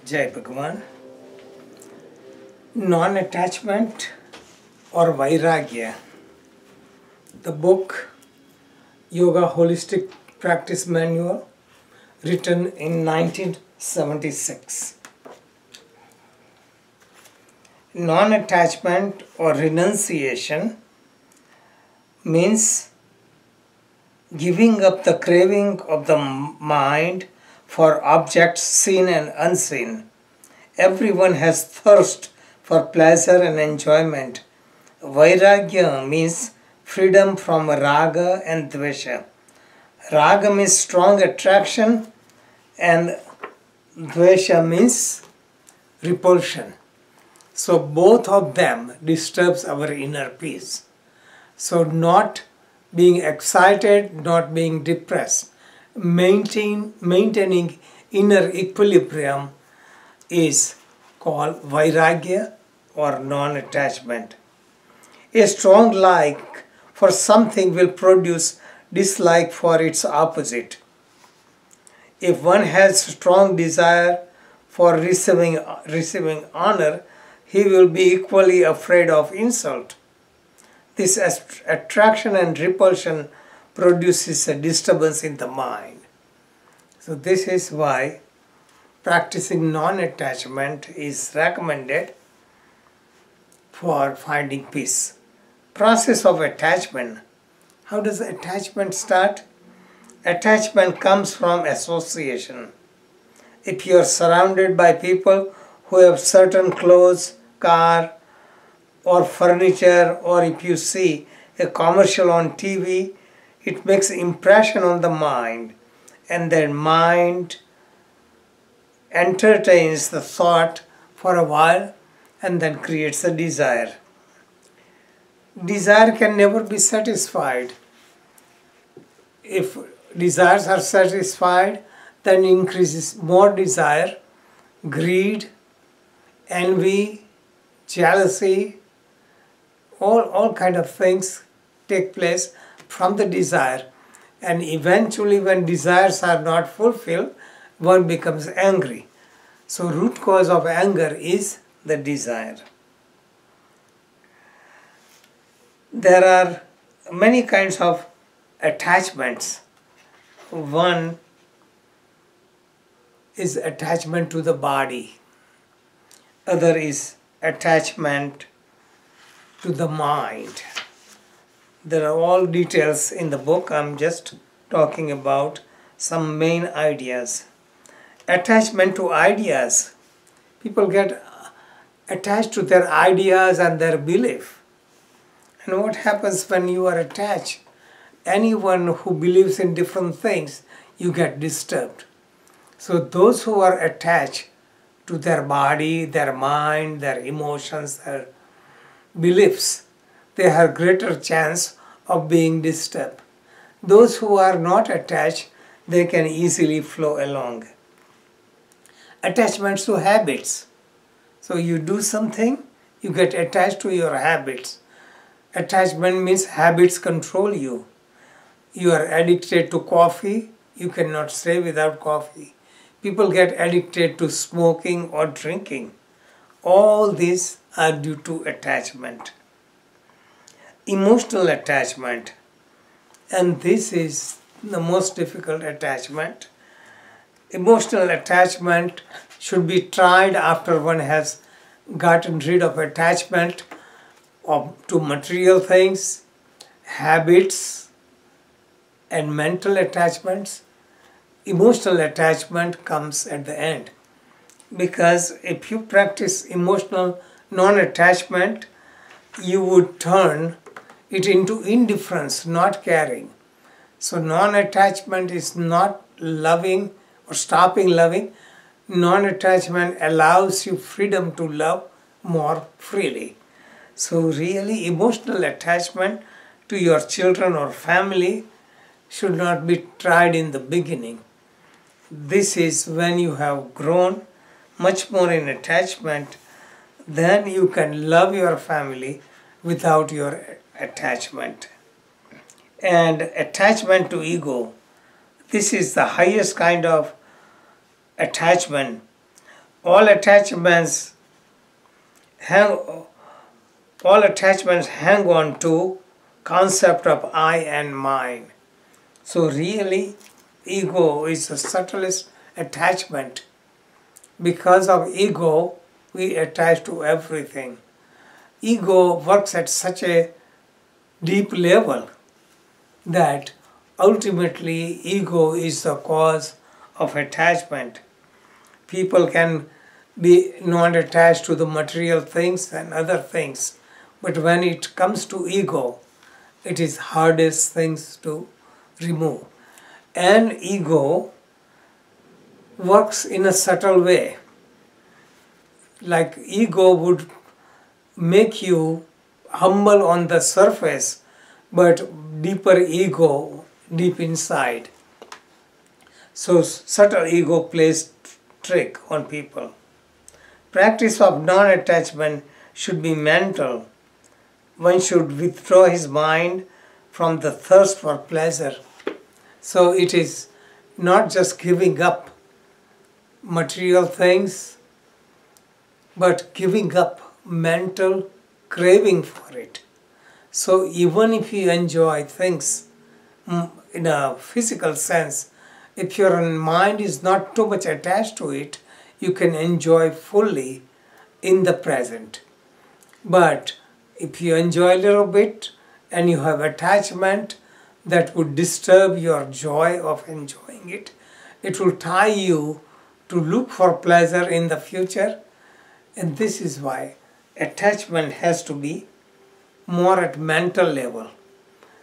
Jai Bhagwan. Non-attachment or Vairagya. The book Yoga Holistic Practice Manual, written in 1976. Non-attachment or renunciation means giving up the craving of the mind for objects seen and unseen. Everyone has thirst for pleasure and enjoyment. Vairagya means freedom from raga and dvesha. Raga means strong attraction and dvesha means repulsion. So both of them disturbs our inner peace. So not being excited, not being depressed, maintaining inner equilibrium is called Vairagya or non-attachment. A strong like for something will produce dislike for its opposite. If one has strong desire for receiving honor, he will be equally afraid of insult. This attraction and repulsion produces a disturbance in the mind. So this is why practicing non-attachment is recommended for finding peace. Process of attachment. How does attachment start? Attachment comes from association. If you are surrounded by people who have certain clothes, car, or furniture, or if you see a commercial on TV, it makes impression on the mind, and then mind entertains the thought for a while and then creates a desire. Desire can never be satisfied. If desires are satisfied, then increases more desire, greed, envy, jealousy, all kind of things take place from the desire, and eventually when desires are not fulfilled, one becomes angry. So root cause of anger is the desire. There are many kinds of attachments. One is attachment to the body. Other is attachment to the mind. There are all details in the book. I'm just talking about some main ideas. Attachment to ideas. People get attached to their ideas and their belief. And what happens when you are attached? Anyone who believes in different things, you get disturbed. So those who are attached to their body, their mind, their emotions, their beliefs, they have greater chance of being disturbed. Those who are not attached, they can easily flow along. Attachments to habits. So you do something, you get attached to your habits. Attachment means habits control you. You are addicted to coffee, you cannot stay without coffee. People get addicted to smoking or drinking. All these are due to attachment. Emotional attachment, and this is the most difficult attachment. Emotional attachment should be tried after one has gotten rid of attachment to material things, habits, and mental attachments. Emotional attachment comes at the end. Because if you practice emotional non-attachment, you would turn it into indifference, not caring. So non-attachment is not loving or stopping loving. Non-attachment allows you freedom to love more freely. So really emotional attachment to your children or family should not be tried in the beginning. This is when you have grown much more in attachment, then you can love your family without your attachment. And attachment to ego, this is the highest kind of attachment. All attachments hang, all attachments hang on to concept of I and mine. So really, ego is the subtlest attachment. Because of ego, we attach to everything. Ego works at such a deep level that ultimately ego is the cause of attachment. People can be not attached to the material things and other things, but when it comes to ego, it is hardest things to remove. And ego works in a subtle way. Like ego would make you humble on the surface, but deeper ego deep inside. So subtle ego plays trick on people. Practice of non-attachment should be mental. One should withdraw his mind from the thirst for pleasure. So it is not just giving up material things, but giving up mental craving for it. So even if you enjoy things in a physical sense, if your mind is not too much attached to it, you can enjoy fully in the present. But if you enjoy a little bit and you have attachment that would disturb your joy of enjoying it, it will tie you to look for pleasure in the future. And this is why attachment has to be more at mental level,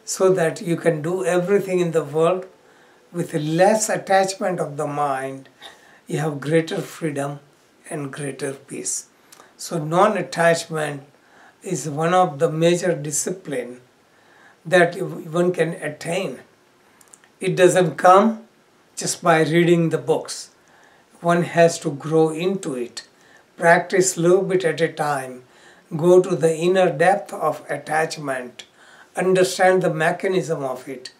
so that you can do everything in the world with less attachment of the mind. You have greater freedom and greater peace. So non-attachment is one of the major discipline that one can attain. It doesn't come just by reading the books. One has to grow into it. Practice a little bit at a time. Go to the inner depth of attachment. Understand the mechanism of it.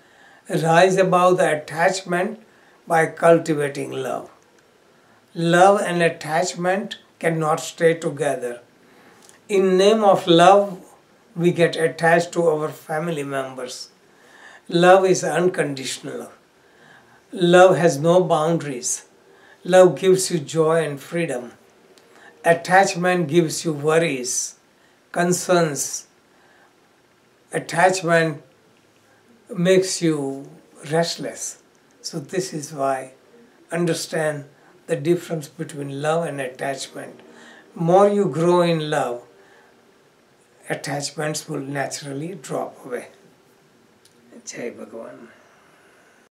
Rise above the attachment by cultivating love. Love and attachment cannot stay together. In name of love, we get attached to our family members. Love is unconditional. Love has no boundaries. Love gives you joy and freedom. Attachment gives you worries, concerns. Attachment makes you restless. So this is why understand the difference between love and attachment. More you grow in love, attachments will naturally drop away. Jai Bhagavan.